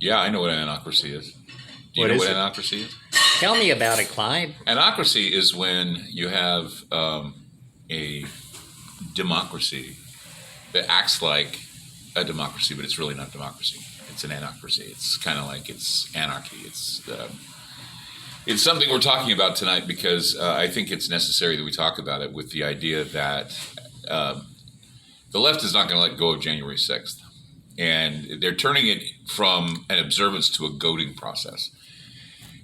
Yeah, I know what anocracy is. Do you know what anocracy is? Tell me about it, Clyde. Anocracy is when you have a democracy that acts like a democracy, but it's really not democracy. It's an anocracy. It's kind of like it's anarchy. It's something we're talking about tonight because I think it's necessary that we talk about it with the idea that the left is not going to let go of January 6th. And they're turning it from an observance to a goading process.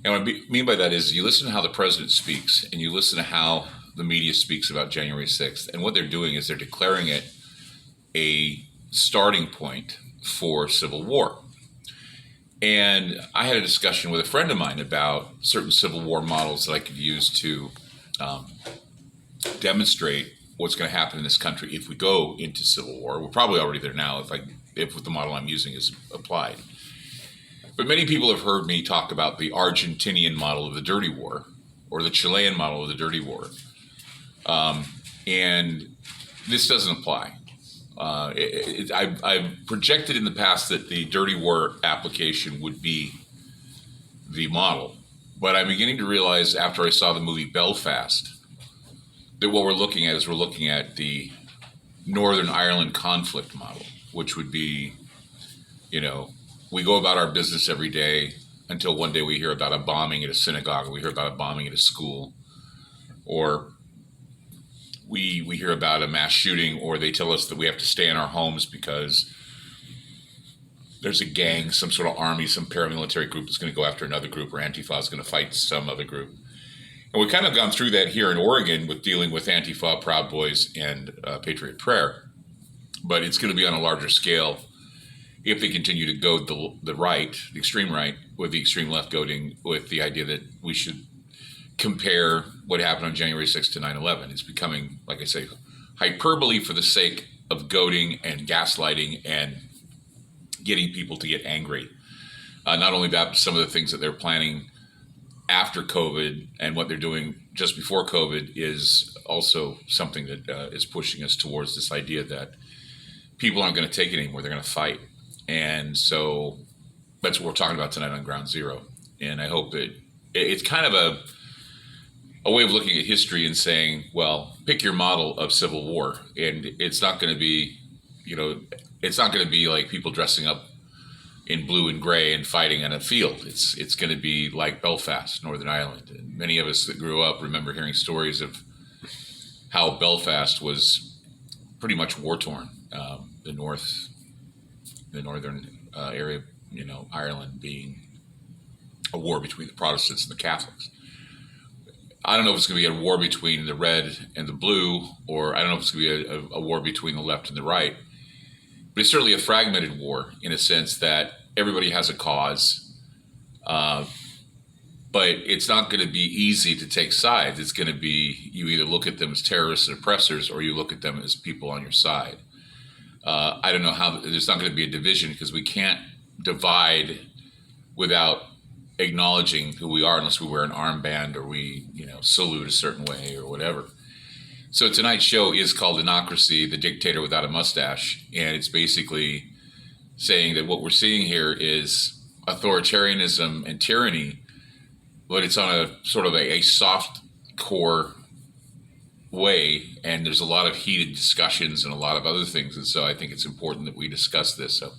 And what I mean by that is you listen to how the president speaks and you listen to how the media speaks about January 6th. And what they're doing is they're declaring it a starting point for civil war. And I had a discussion with a friend of mine about certain Civil War models that I could use to demonstrate what's going to happen in this country if we go into civil war. We're probably already there now if the model I'm using is applied. But many people have heard me talk about the Argentinian model of the dirty war or the Chilean model of the dirty war. And this doesn't apply. I've projected in the past that the dirty war application would be the model, but I'm beginning to realize after I saw the movie Belfast that what we're looking at the Northern Ireland conflict model, which would be, we go about our business every day until one day we hear about a bombing at a synagogue, or we hear about a bombing at a school, or we hear about a mass shooting, or they tell us that we have to stay in our homes because there's a gang, some sort of army, some paramilitary group is going to go after another group, or Antifa is going to fight some other group. And we've kind of gone through that here in Oregon with dealing with Antifa, Proud Boys, and Patriot Prayer. But it's going to be on a larger scale if they continue to goad the right, the extreme right, with the extreme left goading with the idea that we should compare what happened on January 6th to 9/11. It's becoming, like I say, hyperbole for the sake of goading and gaslighting and getting people to get angry. Not only that, but some of the things that they're planning after COVID and what they're doing just before COVID is also something that is pushing us towards this idea that people aren't going to take it anymore. They're going to fight. And so that's what we're talking about tonight on Ground Zero. And I hope that it's kind of a way of looking at history and saying, well, pick your model of civil war. And it's not going to be, it's not going to be like people dressing up in blue and gray and fighting on a field. It's going to be like Belfast, Northern Ireland. And many of us that grew up remember hearing stories of how Belfast was pretty much war-torn. The northern area, Ireland being a war between the Protestants and the Catholics. I don't know if it's going to be a war between the red and the blue, or I don't know if it's going to be a war between the left and the right. But it's certainly a fragmented war in a sense that everybody has a cause. But it's not going to be easy to take sides. It's going to be you either look at them as terrorists and oppressors, or you look at them as people on your side. I don't know how there's not going to be a division because we can't divide without acknowledging who we are unless we wear an armband or we, salute a certain way or whatever. So tonight's show is called Anocracy, the Dictator Without a Mustache. And it's basically saying that what we're seeing here is authoritarianism and tyranny, but it's on a sort of a soft core way. And there's a lot of heated discussions and a lot of other things. And so I think it's important that we discuss this. So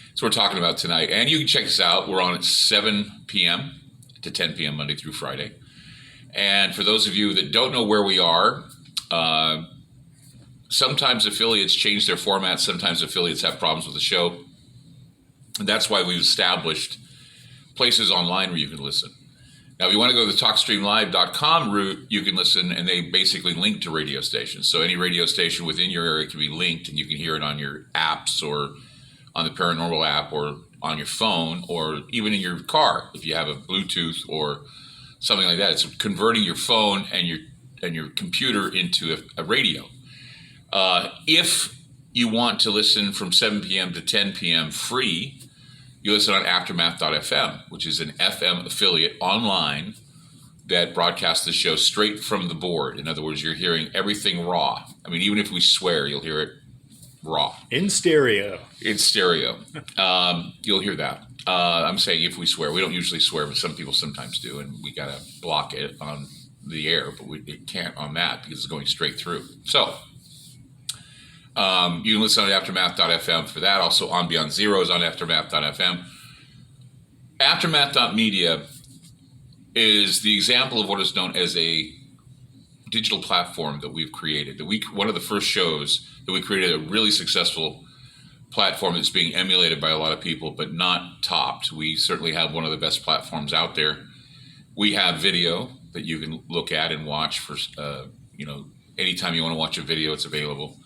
that's what we're talking about tonight. And you can check us out. We're on at 7 p.m. to 10 p.m. Monday through Friday. And for those of you that don't know where we are, sometimes affiliates change their format. Sometimes affiliates have problems with the show. And that's why we've established places online where you can listen. Now, if you want to go to the TalkStreamLive.com route, you can listen, and they basically link to radio stations. So any radio station within your area can be linked, and you can hear it on your apps or on the Paranormal app or on your phone or even in your car if you have a Bluetooth or something like that. It's converting your phone and your computer into a radio. If you want to listen from 7 p.m. to 10 p.m. free, you listen on Aftermath.fm, which is an FM affiliate online that broadcasts the show straight from the board. In other words, you're hearing everything raw. I mean, even if we swear, you'll hear it raw. In stereo. In stereo. You'll hear that. I'm saying if we swear. We don't usually swear, but some people sometimes do, and we got to block it on the air, but it can't on that because it's going straight through. So you can listen on aftermath.fm for that. Also, On Beyond Zero is on aftermath.fm. Aftermath.media is the example of what is known as a digital platform that we've created. One of the first shows that we created, a really successful platform that's being emulated by a lot of people, but not topped. We certainly have one of the best platforms out there. We have video that you can look at and watch for, anytime you want to watch a video, it's available.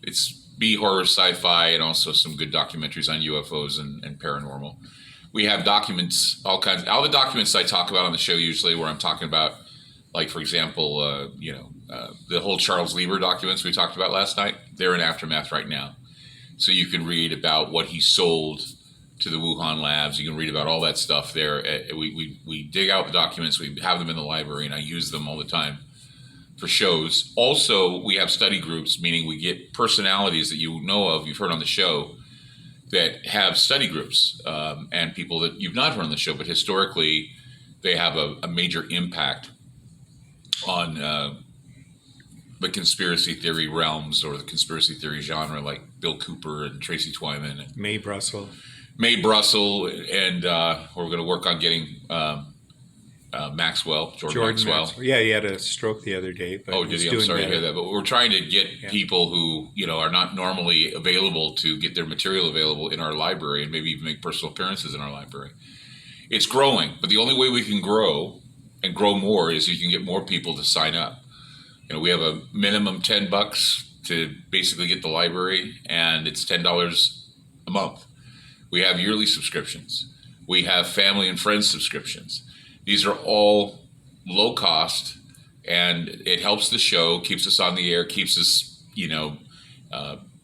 It's B-horror, sci-fi, and also some good documentaries on UFOs and paranormal. We have documents, all the documents I talk about on the show usually, where I'm talking about, like, for example, the whole Charles Lieber documents we talked about last night, they're in Aftermath right now. So you can read about what he sold to the Wuhan labs. You can read about all that stuff there. We dig out the documents. We have them in the library, and I use them all the time for shows. Also, we have study groups, meaning we get personalities that you know of, you've heard on the show, that have study groups, and people that you've not heard on the show, but historically they have a major impact on the conspiracy theory realms or the conspiracy theory genre, like Bill Cooper and Tracy Twyman and Mae Brussell, and we're going to work on getting Jordan Maxwell. Yeah, he had a stroke the other day. But did he? I'm sorry to hear that. But we're trying to get people who are not normally available to get their material available in our library, and maybe even make personal appearances in our library. It's growing, but the only way we can grow and grow more is you can get more people to sign up. We have a minimum $10 to basically get the library, and it's $10 a month. We have yearly subscriptions. We have family and friends subscriptions. These are all low cost, and it helps the show, keeps us on the air, keeps us,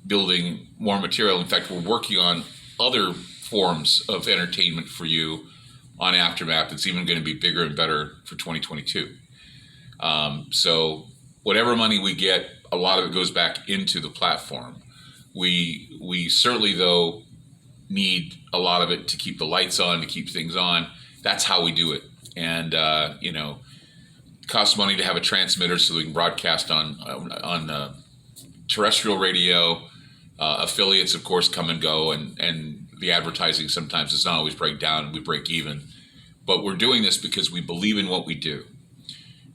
building more material. In fact, we're working on other forms of entertainment for you on Aftermath. It's even going to be bigger and better for 2022. So whatever money we get, a lot of it goes back into the platform. We certainly, though, need a lot of it to keep the lights on, to keep things on. That's how we do it. And, it costs money to have a transmitter so we can broadcast on terrestrial radio. Affiliates, of course, come and go, and the advertising sometimes does not always break down, and we break even. But we're doing this because we believe in what we do.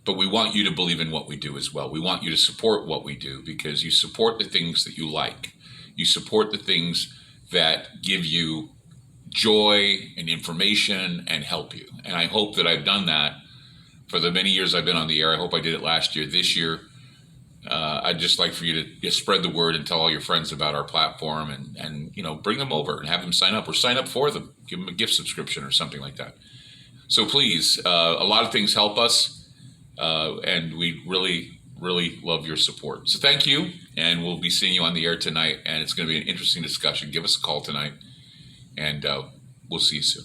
But we want you to believe in what we do as well. We want you to support what we do, because you support the things that you like. You support the things that give you joy and information and help you. And I hope that I've done that for the many years I've been on the air. I hope I did it last year. This year, I'd just like for you to spread the word and tell all your friends about our platform, and bring them over and have them sign up, or sign up for them. Give them a gift subscription or something like that. So please, a lot of things help us. And we really, really love your support. So thank you, and we'll be seeing you on the air tonight, and it's going to be an interesting discussion. Give us a call tonight, and we'll see you soon.